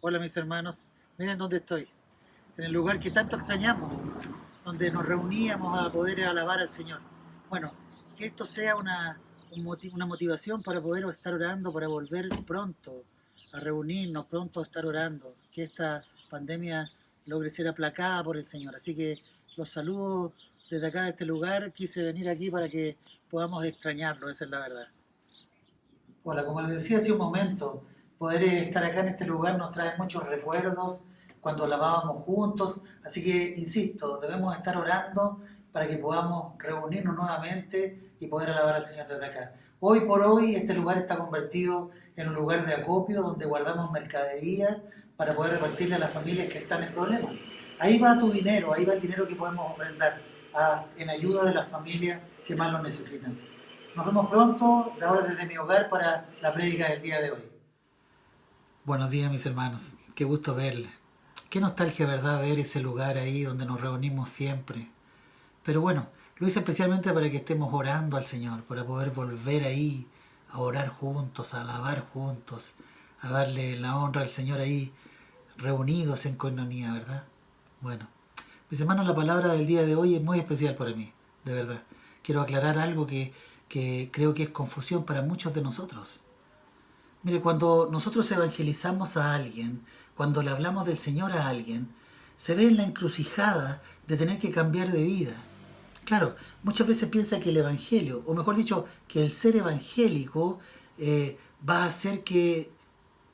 Hola mis hermanos, miren dónde estoy, en el lugar que tanto extrañamos, donde nos reuníamos a poder alabar al Señor. Bueno, que esto sea una motivación para poder estar orando, para volver pronto a reunirnos, pronto a estar orando, que esta pandemia logre ser aplacada por el Señor. Así que los saludo desde acá, de este lugar. Quise venir aquí para que podamos extrañarlo, esa es la verdad. Hola, como les decía hace un momento, poder estar acá en este lugar nos trae muchos recuerdos cuando lavábamos juntos, así que, insisto, debemos estar orando para que podamos reunirnos nuevamente y poder alabar al Señor desde acá. Hoy por hoy este lugar está convertido en un lugar de acopio donde guardamos mercadería para poder repartirle a las familias que están en problemas. Ahí va tu dinero, ahí va el dinero que podemos ofrendar en ayuda de las familias que más lo necesitan. Nos vemos pronto, de ahora desde mi hogar para la prédica del día de hoy. Buenos días mis hermanos, qué gusto verles. Qué nostalgia, ¿verdad? Ver ese lugar ahí donde nos reunimos siempre. Pero bueno, lo hice especialmente para que estemos orando al Señor, para poder volver ahí a orar juntos, a alabar juntos, a darle la honra al Señor ahí, reunidos en coinonía, ¿verdad? Bueno, mis hermanos, la palabra del día de hoy es muy especial para mí, de verdad. Quiero aclarar algo que creo que es confusión para muchos de nosotros. Mire, cuando nosotros evangelizamos a alguien, cuando le hablamos del Señor a alguien, se ve en la encrucijada de tener que cambiar de vida. Claro, muchas veces piensa que el Evangelio, o mejor dicho, que el ser evangélico va a hacer que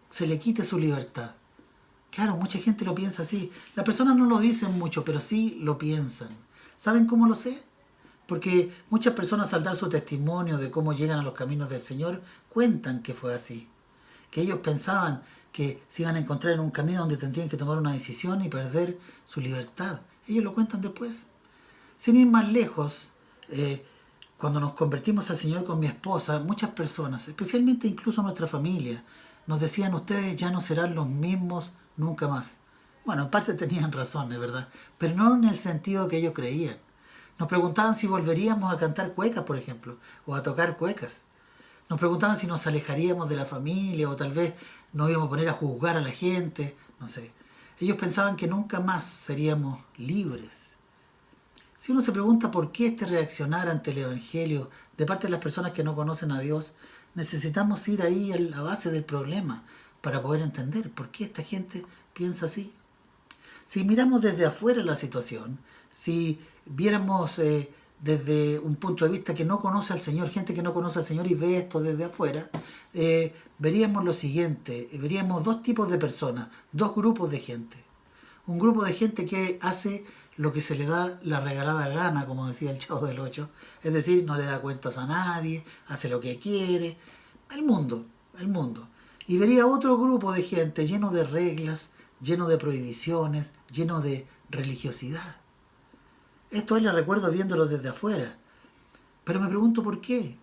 se le quite su libertad. Claro, mucha gente lo piensa así. Las personas no lo dicen mucho, pero sí lo piensan. ¿Saben cómo lo sé? Porque muchas personas al dar su testimonio de cómo llegan a los caminos del Señor, cuentan que fue así. Que ellos pensaban que se iban a encontrar en un camino donde tendrían que tomar una decisión y perder su libertad. Ellos lo cuentan después. Sin ir más lejos, cuando nos convertimos al Señor con mi esposa, muchas personas, especialmente incluso nuestra familia, nos decían: ustedes ya no serán los mismos nunca más. Bueno, en parte tenían razón, es verdad, pero no en el sentido que ellos creían. Nos preguntaban si volveríamos a cantar cuecas, por ejemplo, o a tocar cuecas. Nos preguntaban si nos alejaríamos de la familia o tal vez nos íbamos a poner a juzgar a la gente, no sé. Ellos pensaban que nunca más seríamos libres. Si uno se pregunta por qué este reaccionar ante el Evangelio de parte de las personas que no conocen a Dios, necesitamos ir ahí a la base del problema para poder entender por qué esta gente piensa así. Si miramos desde afuera la situación, si viéramos desde un punto de vista que no conoce al Señor, gente que no conoce al Señor y ve esto desde afuera, veríamos lo siguiente: veríamos dos tipos de personas, dos grupos de gente. Un grupo de gente que hace lo que se le da la regalada gana, como decía el Chavo del Ocho, es decir, no le da cuentas a nadie, hace lo que quiere, el mundo, el mundo. Y vería otro grupo de gente lleno de reglas, lleno de prohibiciones, lleno de religiosidad. Esto él le recuerdo viéndolo desde afuera, pero me pregunto por qué.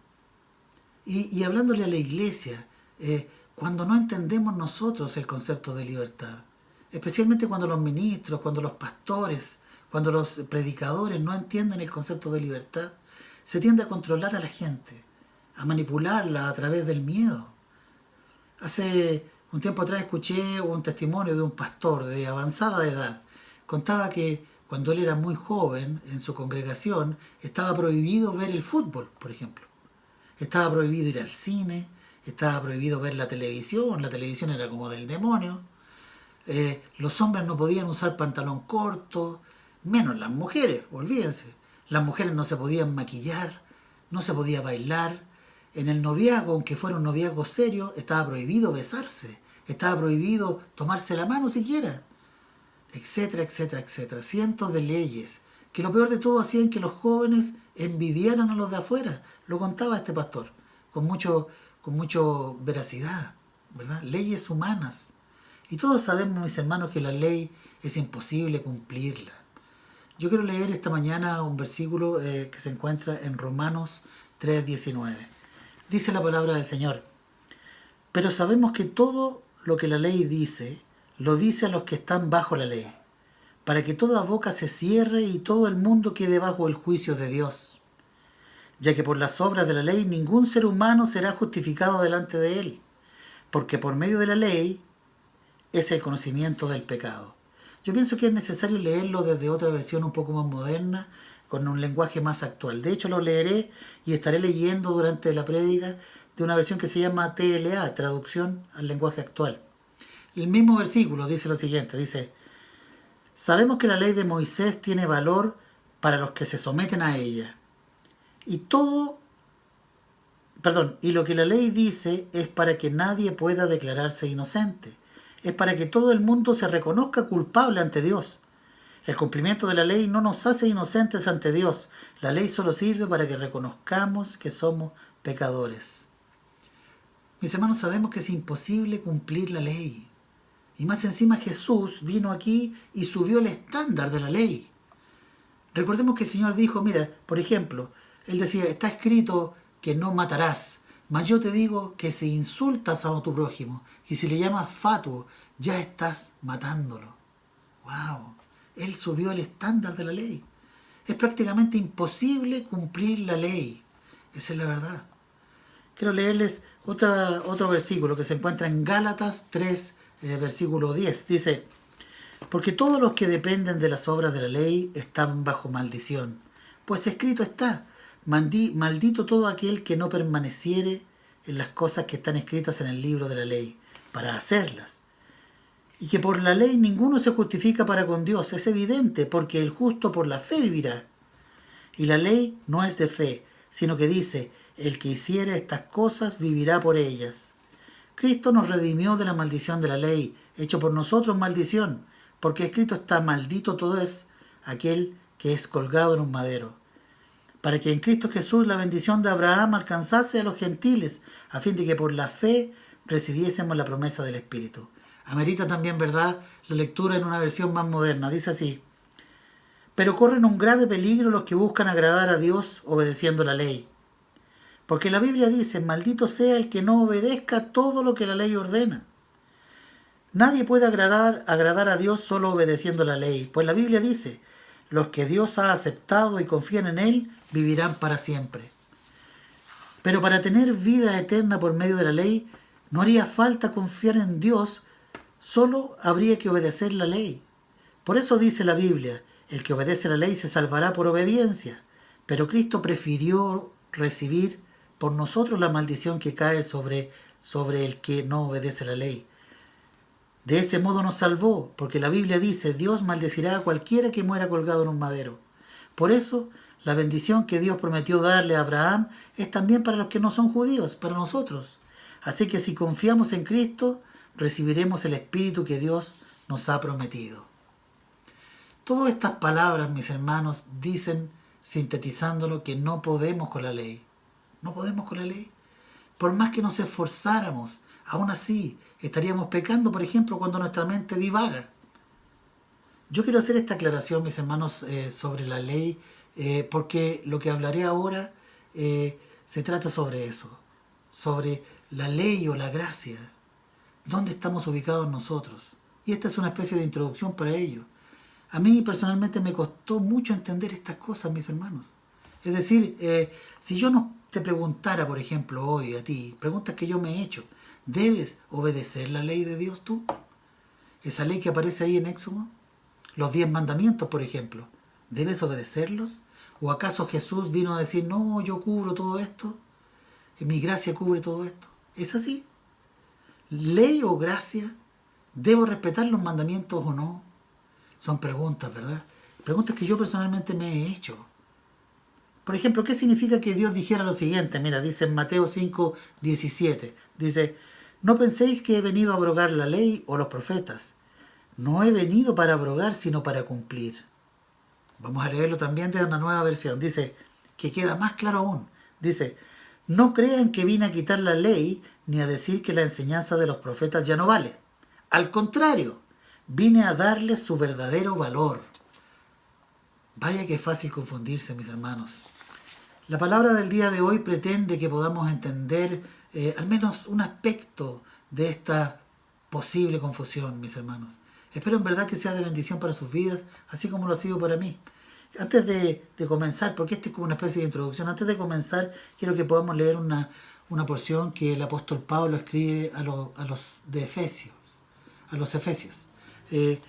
Y hablándole a la iglesia, cuando no entendemos nosotros el concepto de libertad, especialmente cuando los ministros, cuando los pastores, cuando los predicadores no entienden el concepto de libertad, se tiende a controlar a la gente, a manipularla a través del miedo. Hace un tiempo atrás escuché un testimonio de un pastor de avanzada edad. Contaba que cuando él era muy joven, en su congregación, estaba prohibido ver el fútbol, por ejemplo. Estaba prohibido ir al cine, estaba prohibido ver la televisión era como del demonio. Los hombres no podían usar pantalón corto, menos las mujeres, olvídense. Las mujeres no se podían maquillar, no se podía bailar. En el noviazgo, aunque fuera un noviazgo serio, estaba prohibido besarse, estaba prohibido tomarse la mano siquiera, etcétera, etcétera, etcétera. Cientos de leyes que lo peor de todo hacían que los jóvenes envidiaran a los de afuera. Lo contaba este pastor con mucho veracidad, ¿verdad? Leyes humanas. Y todos sabemos, mis hermanos, que la ley es imposible cumplirla. Yo quiero leer esta mañana un versículo que se encuentra en Romanos 3:19. Dice la palabra del Señor: pero sabemos que todo lo que la ley dice, lo dice a los que están bajo la ley, para que toda boca se cierre y todo el mundo quede bajo el juicio de Dios, ya que por las obras de la ley ningún ser humano será justificado delante de él, porque por medio de la ley es el conocimiento del pecado. Yo pienso que es necesario leerlo desde otra versión un poco más moderna, con un lenguaje más actual. De hecho, lo leeré y estaré leyendo durante la prédica de una versión que se llama TLA, Traducción al Lenguaje Actual. El mismo versículo dice lo siguiente, dice: sabemos que la ley de Moisés tiene valor para los que se someten a ella. Y todo, y lo que la ley dice es para que nadie pueda declararse inocente. Es para que todo el mundo se reconozca culpable ante Dios. El cumplimiento de la ley no nos hace inocentes ante Dios. La ley solo sirve para que reconozcamos que somos pecadores. Mis hermanos, sabemos que es imposible cumplir la ley. Y más encima Jesús vino aquí y subió el estándar de la ley. Recordemos que el Señor dijo, mira, por ejemplo, Él decía, está escrito que no matarás. Mas yo te digo que si insultas a tu prójimo y si le llamas fatuo, ya estás matándolo. ¡Wow! Él subió el estándar de la ley. Es prácticamente imposible cumplir la ley. Esa es la verdad. Quiero leerles otro versículo que se encuentra en Gálatas 3, versículo 10. Dice, porque todos los que dependen de las obras de la ley están bajo maldición. Pues escrito está, maldito todo aquel que no permaneciere en las cosas que están escritas en el libro de la ley, para hacerlas. Y que por la ley ninguno se justifica para con Dios. Es evidente, porque el justo por la fe vivirá. Y la ley no es de fe, sino que dice, el que hiciere estas cosas vivirá por ellas. Cristo nos redimió de la maldición de la ley, hecho por nosotros maldición, porque escrito está, maldito todo es aquel que es colgado en un madero. Para que en Cristo Jesús la bendición de Abraham alcanzase a los gentiles, a fin de que por la fe recibiésemos la promesa del Espíritu. Amerita también, ¿verdad?, la lectura en una versión más moderna. Dice así, pero corren un grave peligro los que buscan agradar a Dios obedeciendo la ley. Porque la Biblia dice, maldito sea el que no obedezca todo lo que la ley ordena. Nadie puede agradar a Dios solo obedeciendo la ley, pues la Biblia dice, los que Dios ha aceptado y confían en Él vivirán para siempre. Pero para tener vida eterna por medio de la ley, no haría falta confiar en Dios, solo habría que obedecer la ley. Por eso dice la Biblia, el que obedece la ley se salvará por obediencia, pero Cristo prefirió recibir por nosotros la maldición que cae sobre el que no obedece la ley. De ese modo nos salvó, porque la Biblia dice, Dios maldecirá a cualquiera que muera colgado en un madero. Por eso, la bendición que Dios prometió darle a Abraham es también para los que no son judíos, para nosotros. Así que si confiamos en Cristo, recibiremos el Espíritu que Dios nos ha prometido. Todas estas palabras, mis hermanos, dicen, sintetizándolo, que no podemos con la ley. No podemos con la ley. Por más que nos esforzáramos, aún así estaríamos pecando, por ejemplo, cuando nuestra mente divaga. Yo quiero hacer esta aclaración, mis hermanos, sobre la ley, porque lo que hablaré ahora se trata sobre eso, sobre la ley o la gracia. ¿Dónde estamos ubicados nosotros? Y esta es una especie de introducción para ello. A mí personalmente me costó mucho entender estas cosas, mis hermanos. Es decir, si yo no te preguntara, por ejemplo, hoy a ti, preguntas que yo me he hecho, ¿debes obedecer la ley de Dios tú? Esa ley que aparece ahí en Éxodo, los 10 mandamientos, por ejemplo, ¿debes obedecerlos? ¿O acaso Jesús vino a decir, no, yo cubro todo esto, mi gracia cubre todo esto? ¿Es así? ¿Ley o gracia? ¿Debo respetar los mandamientos o no? Son preguntas, ¿verdad? Preguntas que yo personalmente me he hecho. Por ejemplo, ¿qué significa que Dios dijera lo siguiente? Mira, dice en Mateo 5, 17. Dice, no penséis que he venido a abrogar la ley o los profetas. No he venido para abrogar, sino para cumplir. Vamos a leerlo también de una nueva versión. Dice, que queda más claro aún. Dice, no crean que vine a quitar la ley, ni a decir que la enseñanza de los profetas ya no vale. Al contrario, vine a darles su verdadero valor. Vaya que es fácil confundirse, mis hermanos. La palabra del día de hoy pretende que podamos entender al menos un aspecto de esta posible confusión, mis hermanos. Espero en verdad que sea de bendición para sus vidas, así como lo ha sido para mí. Antes de comenzar, porque este es como una especie de introducción, antes de comenzar quiero que podamos leer una porción que el apóstol Pablo escribe a los de Efesios. a los Efesios. Él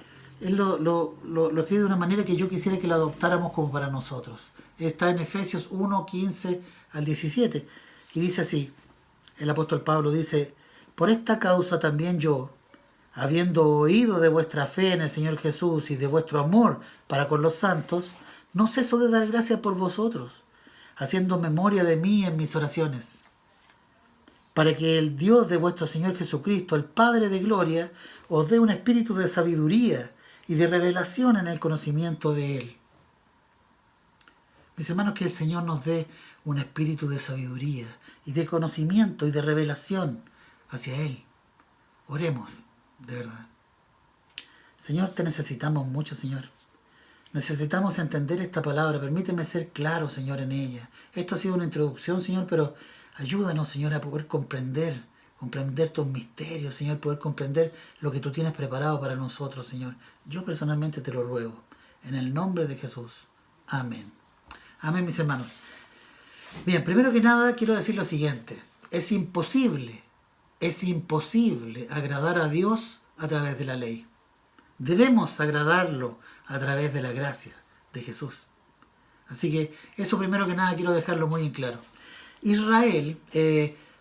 lo escribe de una manera que yo quisiera que lo adoptáramos como para nosotros. Está en Efesios 1, 15 al 17. Y dice así, el apóstol Pablo dice: por esta causa también yo, habiendo oído de vuestra fe en el Señor Jesús y de vuestro amor para con los santos, no ceso de dar gracias por vosotros, haciendo memoria de mí en mis oraciones, para que el Dios de vuestro Señor Jesucristo, el Padre de gloria, os dé un espíritu de sabiduría y de revelación en el conocimiento de Él. Mis hermanos, que el Señor nos dé un espíritu de sabiduría y de conocimiento y de revelación hacia Él. Oremos, de verdad. Señor, te necesitamos mucho, Señor. Necesitamos entender esta palabra. Permíteme ser claro, Señor, en ella. Esto ha sido una introducción, Señor, pero ayúdanos, Señor, a poder comprender tus misterios, Señor, poder comprender lo que tú tienes preparado para nosotros, Señor. Yo personalmente te lo ruego. En el nombre de Jesús. Amén. Amén, mis hermanos. Bien, primero que nada quiero decir lo siguiente. Es imposible agradar a Dios a través de la ley. Debemos agradarlo a través de la gracia de Jesús. Así que eso primero que nada quiero dejarlo muy en claro. Israel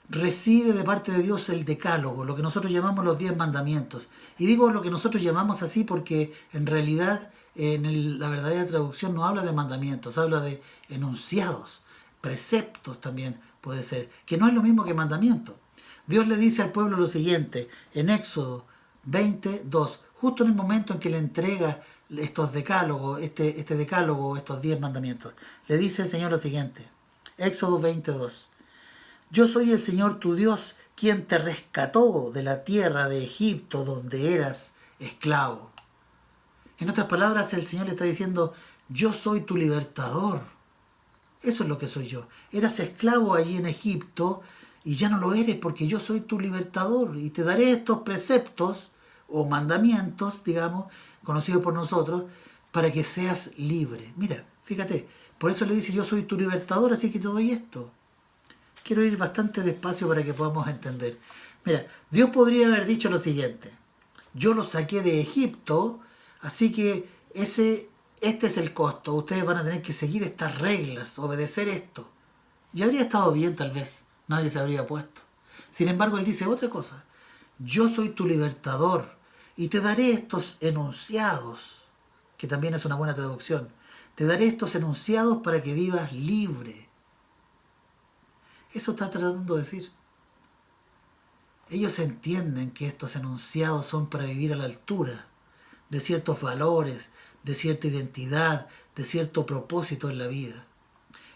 recibe de parte de Dios el decálogo, lo que nosotros llamamos los 10 mandamientos. Y digo lo que nosotros llamamos así porque en realidad la verdadera traducción no habla de mandamientos, habla de enunciados, preceptos también puede ser, que no es lo mismo que mandamiento. Dios le dice al pueblo lo siguiente en Éxodo 22, justo en el momento en que le entrega estos decálogos, este decálogo, estos 10 mandamientos. Le dice el Señor lo siguiente, Éxodo 22. Yo soy el Señor tu Dios, quien te rescató de la tierra de Egipto, donde eras esclavo. En otras palabras, el Señor le está diciendo, yo soy tu libertador. Eso es lo que soy yo. Eras esclavo allí en Egipto y ya no lo eres porque yo soy tu libertador. Y te daré estos preceptos o mandamientos, digamos, conocidos por nosotros, para que seas libre. Mira, fíjate, por eso le dice, yo soy tu libertador, así que te doy esto. Quiero ir bastante despacio para que podamos entender. Mira, Dios podría haber dicho lo siguiente, yo los saqué de Egipto, así que este es el costo, ustedes van a tener que seguir estas reglas, obedecer esto. Y habría estado bien tal vez, nadie se habría opuesto. Sin embargo, Él dice otra cosa, yo soy tu libertador y te daré estos enunciados, que también es una buena traducción, te daré estos enunciados para que vivas libre. Eso está tratando de decir. Ellos entienden que estos enunciados son para vivir a la altura de ciertos valores, de cierta identidad, de cierto propósito en la vida.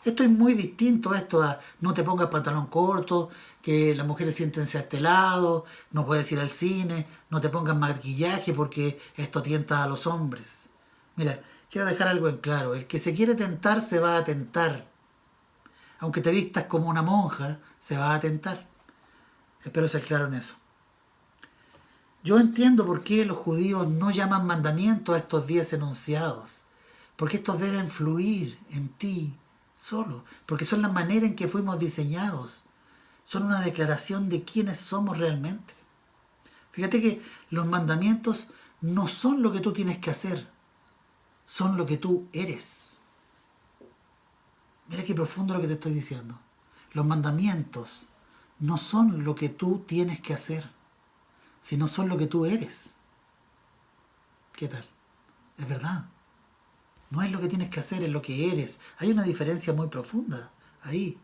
Esto es muy distinto a esto a no te pongas pantalón corto, que las mujeres siéntense a este lado, no puedes ir al cine, no te pongas maquillaje porque esto tienta a los hombres. Mira, quiero dejar algo en claro, el que se quiere tentar se va a tentar. Aunque te vistas como una monja, se va a tentar. Espero ser claro en eso. Yo entiendo por qué los judíos no llaman mandamientos a estos 10 enunciados. Porque estos deben fluir en ti solo. Porque son la manera en que fuimos diseñados. Son una declaración de quiénes somos realmente. Fíjate que los mandamientos no son lo que tú tienes que hacer. Son lo que tú eres. Mira qué profundo lo que te estoy diciendo. Los mandamientos no son lo que tú tienes que hacer, sino son lo que tú eres. ¿Qué tal? Es verdad. No es lo que tienes que hacer, es lo que eres. Hay una diferencia muy profunda ahí.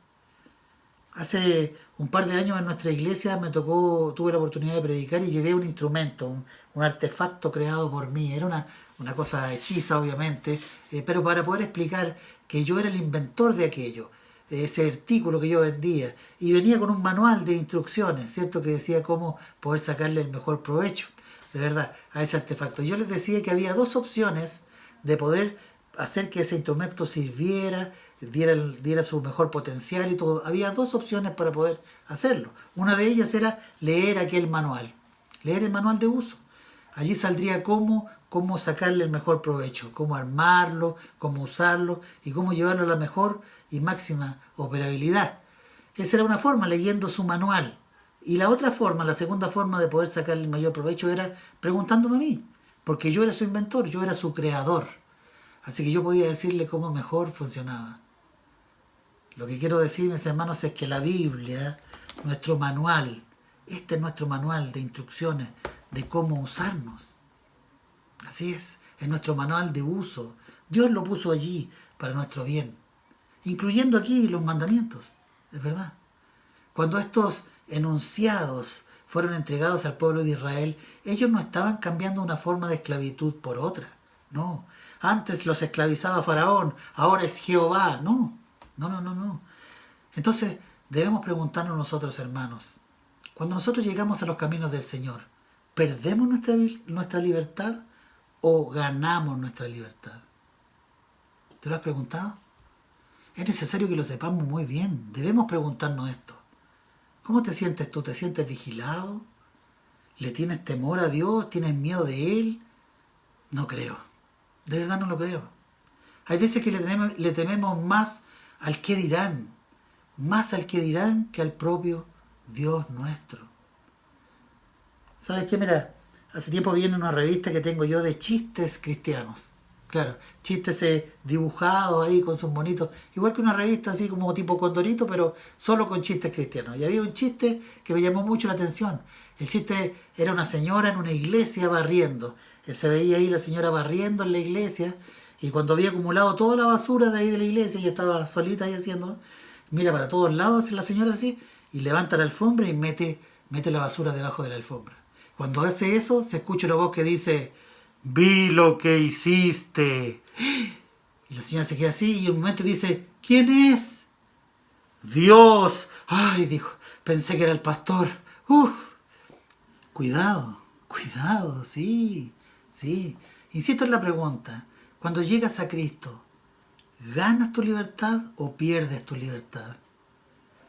Hace un par de años en nuestra iglesia tuve la oportunidad de predicar y llevé un instrumento, un artefacto creado por mí. Era una cosa hechiza, obviamente, pero para poder explicar que yo era el inventor de aquello, ese artículo que yo vendía. Y venía con un manual de instrucciones, ¿cierto? Que decía cómo poder sacarle el mejor provecho, de verdad, a ese artefacto. Yo les decía que había 2 opciones de poder hacer que ese instrumento sirviera, diera su mejor potencial y todo. Había 2 opciones para poder hacerlo. Una de ellas era leer aquel manual, leer el manual de uso. Allí saldría cómo sacarle el mejor provecho, cómo armarlo, cómo usarlo y cómo llevarlo a la mejor y máxima operabilidad. Esa era una forma, leyendo su manual. Y la otra forma, la segunda forma de poder sacar el mayor provecho era preguntándome a mí, porque yo era su inventor, yo era su creador. Así que yo podía decirle cómo mejor funcionaba. Lo que quiero decir, mis hermanos, es que la Biblia, nuestro manual, este es nuestro manual de instrucciones de cómo usarnos. Así es nuestro manual de uso. Dios lo puso allí para nuestro bien, incluyendo aquí los mandamientos, es verdad. Cuando estos enunciados fueron entregados al pueblo de Israel, ellos no estaban cambiando una forma de esclavitud por otra, no. Antes los esclavizaba Faraón, ahora es Jehová, no, no, no, no, no. Entonces debemos preguntarnos nosotros, hermanos, cuando nosotros llegamos a los caminos del Señor, ¿perdemos nuestra libertad o ganamos nuestra libertad? ¿Te lo has preguntado? Es necesario que lo sepamos muy bien. Debemos preguntarnos esto. ¿Cómo te sientes tú? ¿Te sientes vigilado? ¿Le tienes temor a Dios? ¿Tienes miedo de Él? No creo. De verdad no lo creo. Hay veces que le tememos más al que dirán. Más al que dirán que al propio Dios nuestro. ¿Sabes qué? Mira, hace tiempo viene una revista que tengo yo de chistes cristianos. Claro, chistes dibujados ahí con sus monitos. Igual que una revista así como tipo Condorito, pero solo con chistes cristianos. Y había un chiste que me llamó mucho la atención. El chiste era una señora en una iglesia barriendo. Se veía ahí la señora barriendo en la iglesia. Y cuando había acumulado toda la basura de ahí de la iglesia y estaba solita ahí haciendo, mira para todos lados, hace la señora así, y levanta la alfombra y mete la basura debajo de la alfombra. Cuando hace eso, se escucha una voz que dice: vi lo que hiciste. Y la señora se queda así y en un momento dice: ¿quién es? Dios. Ay, dijo, pensé que era el pastor. Uf, cuidado, cuidado, sí, sí. Insisto en la pregunta, cuando llegas a Cristo, ¿ganas tu libertad o pierdes tu libertad?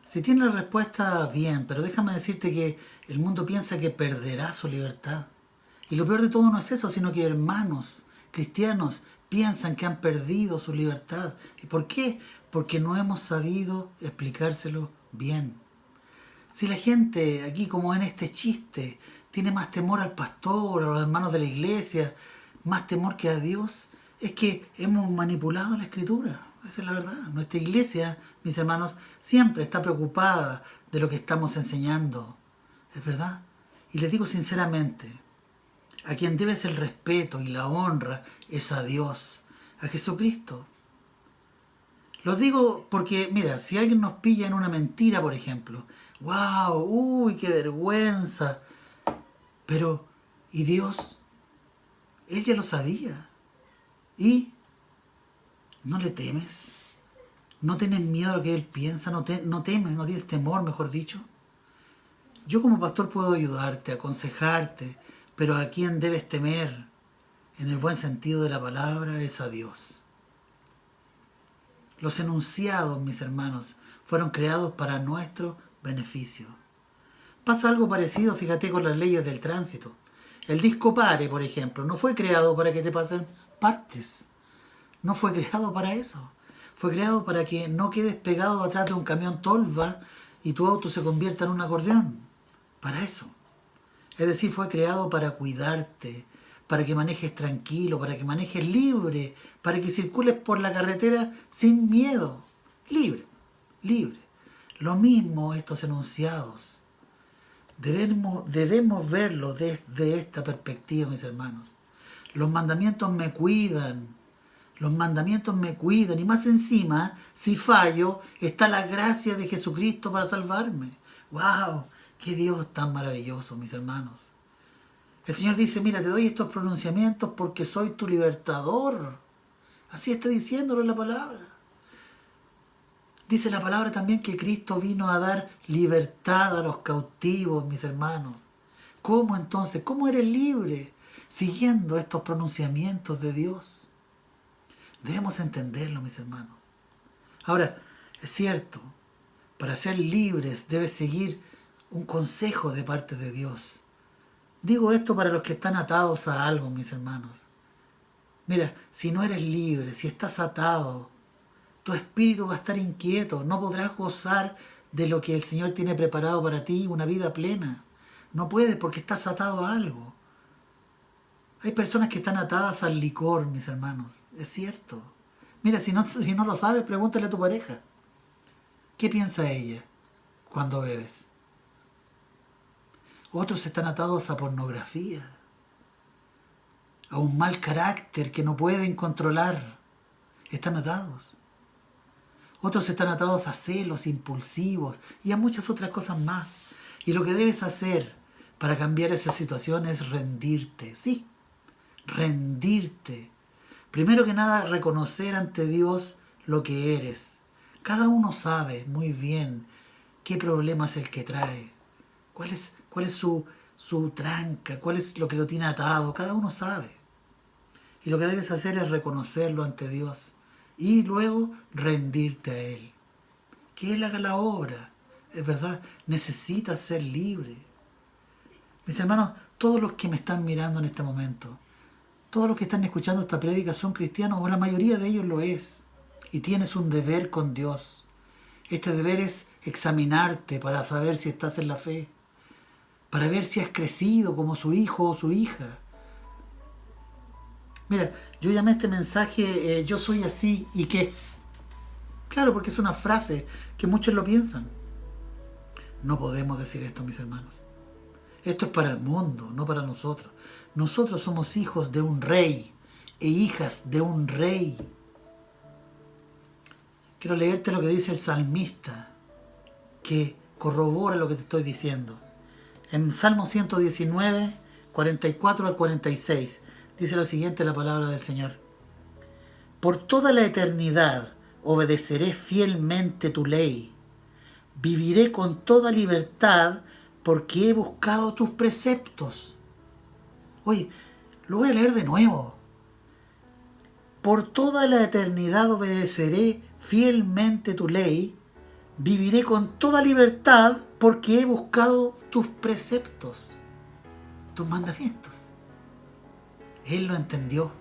Si tienes la respuesta, bien, pero déjame decirte que el mundo piensa que perderá su libertad. Y lo peor de todo no es eso, sino que hermanos cristianos piensan que han perdido su libertad. ¿Y por qué? Porque no hemos sabido explicárselo bien. Si la gente aquí, como en este chiste, tiene más temor al pastor, a los hermanos de la iglesia, más temor que a Dios, es que hemos manipulado la escritura. Esa es la verdad. Nuestra iglesia, mis hermanos, siempre está preocupada de lo que estamos enseñando. Es verdad. Y les digo sinceramente, a quien debes el respeto y la honra es a Dios, a Jesucristo. Lo digo porque, mira, si alguien nos pilla en una mentira, por ejemplo, wow, uy, qué vergüenza. Pero, ¿y Dios? Él ya lo sabía. ¿Y no le temes? ¿No tienes miedo a lo que Él piensa? ¿No temes? ¿No tienes temor, mejor dicho? Yo como pastor puedo ayudarte, aconsejarte, pero a quien debes temer, en el buen sentido de la palabra, es a Dios. Los enunciados, mis hermanos, fueron creados para nuestro beneficio. Pasa algo parecido, fíjate, con las leyes del tránsito. El disco pare, por ejemplo, no fue creado para que te pasen partes. No fue creado para eso. Fue creado para que no quedes pegado atrás de un camión tolva y tu auto se convierta en un acordeón. Para eso. Es decir, fue creado para cuidarte, para que manejes tranquilo, para que manejes libre, para que circules por la carretera sin miedo. Libre, libre. Lo mismo estos enunciados. Debemos verlo desde esta perspectiva, mis hermanos. Los mandamientos me cuidan. Los mandamientos me cuidan. Y más encima, si fallo, está la gracia de Jesucristo para salvarme. ¡Wow! ¡Qué Dios tan maravilloso, mis hermanos! El Señor dice: mira, te doy estos pronunciamientos porque soy tu libertador. Así está diciéndolo en la palabra. Dice la palabra también que Cristo vino a dar libertad a los cautivos, mis hermanos. ¿Cómo entonces? ¿Cómo eres libre? Siguiendo estos pronunciamientos de Dios. Debemos entenderlo, mis hermanos. Ahora, es cierto, para ser libres debes seguir un consejo de parte de Dios. Digo esto para los que están atados a algo, mis hermanos. Mira, si no eres libre, si estás atado, tu espíritu va a estar inquieto, no podrás gozar de lo que el Señor tiene preparado para ti, una vida plena. No puedes porque estás atado a algo. Hay personas que están atadas al licor, mis hermanos. Es cierto. Mira, si no lo sabes, pregúntale a tu pareja. ¿Qué piensa ella cuando bebes? Otros están atados a pornografía, a un mal carácter que no pueden controlar. Están atados. Otros están atados a celos impulsivos y a muchas otras cosas más. Y lo que debes hacer para cambiar esa situación es rendirte. Sí, rendirte. Primero que nada, reconocer ante Dios lo que eres. Cada uno sabe muy bien qué problema es el que trae. ¿Cuál es su tranca? ¿Cuál es lo que lo tiene atado? Cada uno sabe. Y lo que debes hacer es reconocerlo ante Dios. Y luego rendirte a Él. Que Él haga la obra. Es verdad, necesitas ser libre. Mis hermanos, todos los que me están mirando en este momento, todos los que están escuchando esta prédica son cristianos, o la mayoría de ellos lo es. Y tienes un deber con Dios. Este deber es examinarte para saber si estás en la fe. Para ver si has crecido como su hijo o su hija. Mira, yo llamé este mensaje yo soy así y qué. Claro, porque es una frase que muchos lo piensan. No podemos decir esto, mis hermanos. Esto es para el mundo, no para nosotros. Nosotros somos hijos de un rey e hijas de un rey. Quiero leerte lo que dice el salmista, que corrobora lo que te estoy diciendo. En Salmo 119, 44 al 46, dice lo siguiente la palabra del Señor. Por toda la eternidad obedeceré fielmente tu ley. Viviré con toda libertad porque he buscado tus preceptos. Oye, lo voy a leer de nuevo. Por toda la eternidad obedeceré fielmente tu ley. Viviré con toda libertad porque he buscado tus preceptos, tus mandamientos. Él lo entendió.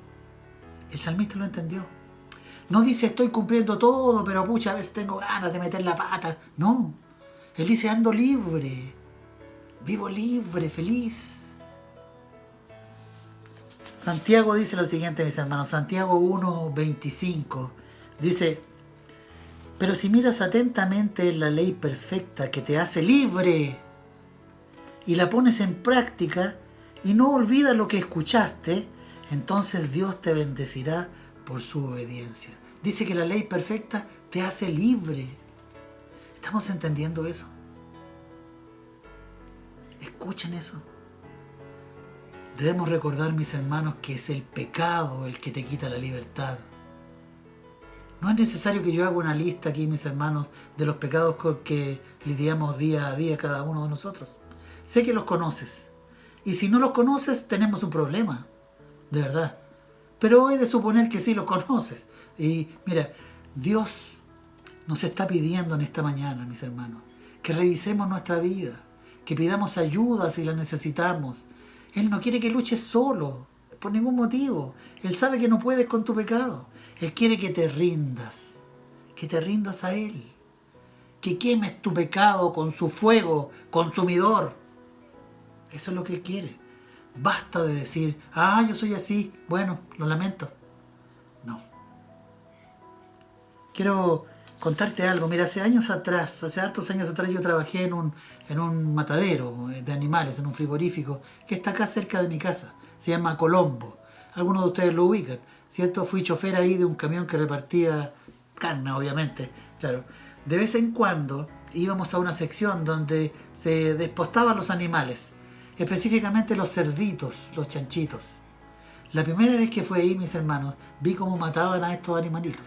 El salmista lo entendió. No dice estoy cumpliendo todo, pero pucha, a veces tengo ganas de meter la pata. No. Él dice ando libre. Vivo libre, feliz. Santiago dice lo siguiente, mis hermanos. Santiago 1:25 dice: pero si miras atentamente en la ley perfecta que te hace libre y la pones en práctica y no olvidas lo que escuchaste, entonces Dios te bendecirá por su obediencia. Dice que la ley perfecta te hace libre. ¿Estamos entendiendo eso? Escuchen eso. Debemos recordar, mis hermanos, que es el pecado el que te quita la libertad. No es necesario que yo haga una lista aquí, mis hermanos, de los pecados con que lidiamos día a día cada uno de nosotros. Sé que los conoces. Y si no los conoces, tenemos un problema. De verdad. Pero he de suponer que sí los conoces. Y mira, Dios nos está pidiendo en esta mañana, mis hermanos, que revisemos nuestra vida, que pidamos ayuda si la necesitamos. Él no quiere que luches solo, por ningún motivo. Él sabe que no puedes con tu pecado. Él quiere que te rindas a Él, que quemes tu pecado con su fuego consumidor. Eso es lo que Él quiere. Basta de decir, yo soy así, bueno, lo lamento. No. Quiero contarte algo. Mira, hace hartos años atrás yo trabajé en un matadero de animales, en un frigorífico, que está acá cerca de mi casa. Se llama Colombo. Algunos de ustedes lo ubican, ¿cierto? Fui chofer ahí de un camión que repartía carne, obviamente, claro. De vez en cuando íbamos a una sección donde se despostaban los animales, específicamente los cerditos, los chanchitos. La primera vez que fui ahí, mis hermanos, vi cómo mataban a estos animalitos.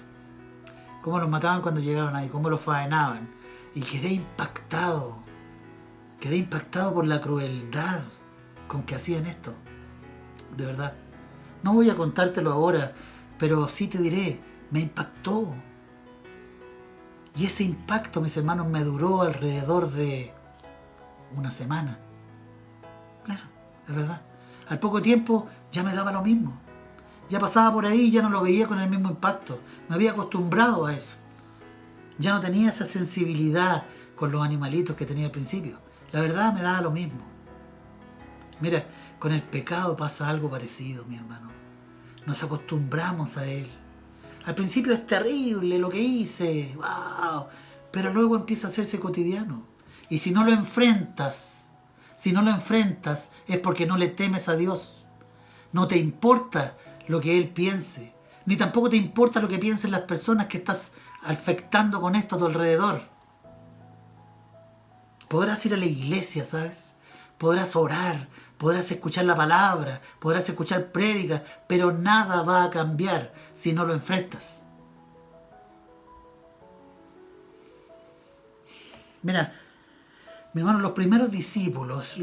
Cómo los mataban cuando llegaban ahí, cómo los faenaban. Y quedé impactado por la crueldad con que hacían esto. De verdad. No voy a contártelo ahora, pero sí te diré, me impactó. Y ese impacto, mis hermanos, me duró alrededor de una semana. Claro, es verdad. Al poco tiempo ya me daba lo mismo. Ya pasaba por ahí y ya no lo veía con el mismo impacto. Me había acostumbrado a eso. Ya no tenía esa sensibilidad con los animalitos que tenía al principio. La verdad me daba lo mismo. Mira, con el pecado pasa algo parecido, mi hermano. Nos acostumbramos a él. Al principio es terrible lo que hice, wow, pero luego empieza a hacerse cotidiano. Y si no lo enfrentas es porque no le temes a Dios. No te importa lo que Él piense, ni tampoco te importa lo que piensen las personas que estás afectando con esto a tu alrededor. Podrás ir a la iglesia, ¿sabes? Podrás orar, podrás escuchar la palabra, podrás escuchar prédicas, pero nada va a cambiar si no lo enfrentas. Mira, mi hermano, los primeros discípulos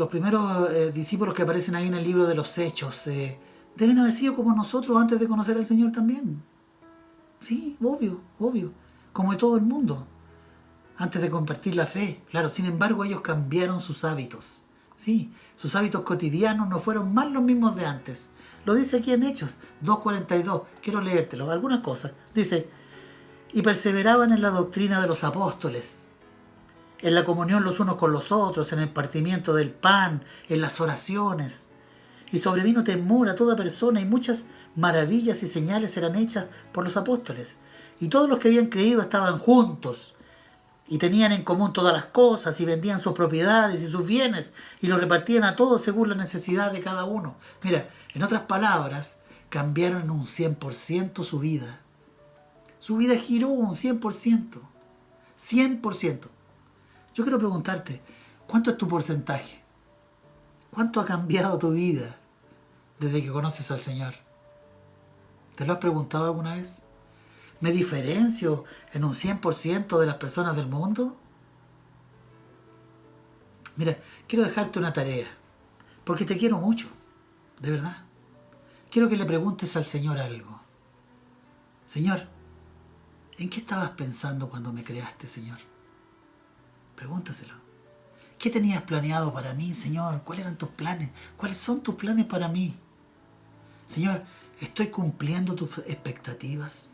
que aparecen ahí en el libro de los Hechos, deben haber sido como nosotros antes de conocer al Señor también. Sí, obvio, obvio. Como de todo el mundo, antes de compartir la fe. Claro, sin embargo, ellos cambiaron sus hábitos. Sí, sus hábitos cotidianos no fueron más los mismos de antes. Lo dice aquí en Hechos 2:42. Quiero leértelo, algunas cosas. Dice, y perseveraban en la doctrina de los apóstoles, en la comunión los unos con los otros, en el partimiento del pan, en las oraciones. Y sobrevino temor a toda persona, y muchas maravillas y señales eran hechas por los apóstoles. Y todos los que habían creído estaban juntos, y tenían en común todas las cosas, y vendían sus propiedades y sus bienes, y los repartían a todos según la necesidad de cada uno. Mira, en otras palabras, cambiaron en un 100% su vida. Su vida giró un 100%. 100%. Yo quiero preguntarte, ¿cuánto es tu porcentaje? ¿Cuánto ha cambiado tu vida desde que conoces al Señor? ¿Te lo has preguntado alguna vez? ¿Me diferencio en un 100% de las personas del mundo? Mira, quiero dejarte una tarea, porque te quiero mucho, de verdad. Quiero que le preguntes al Señor algo. Señor, ¿en qué estabas pensando cuando me creaste, Señor? Pregúntaselo. ¿Qué tenías planeado para mí, Señor? ¿Cuáles eran tus planes? ¿Cuáles son tus planes para mí? Señor, ¿estoy cumpliendo tus expectativas?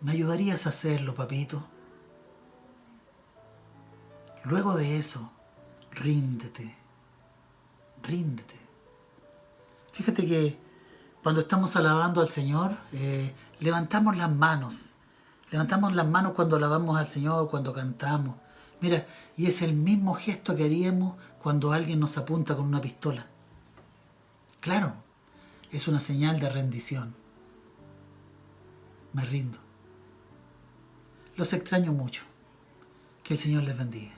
¿Me ayudarías a hacerlo, papito? Luego de eso, ríndete. Ríndete. Fíjate que cuando estamos alabando al Señor, levantamos las manos. Levantamos las manos cuando alabamos al Señor, cuando cantamos. Mira, y es el mismo gesto que haríamos cuando alguien nos apunta con una pistola. Claro, es una señal de rendición. Me rindo. Los extraño mucho. Que el Señor les bendiga.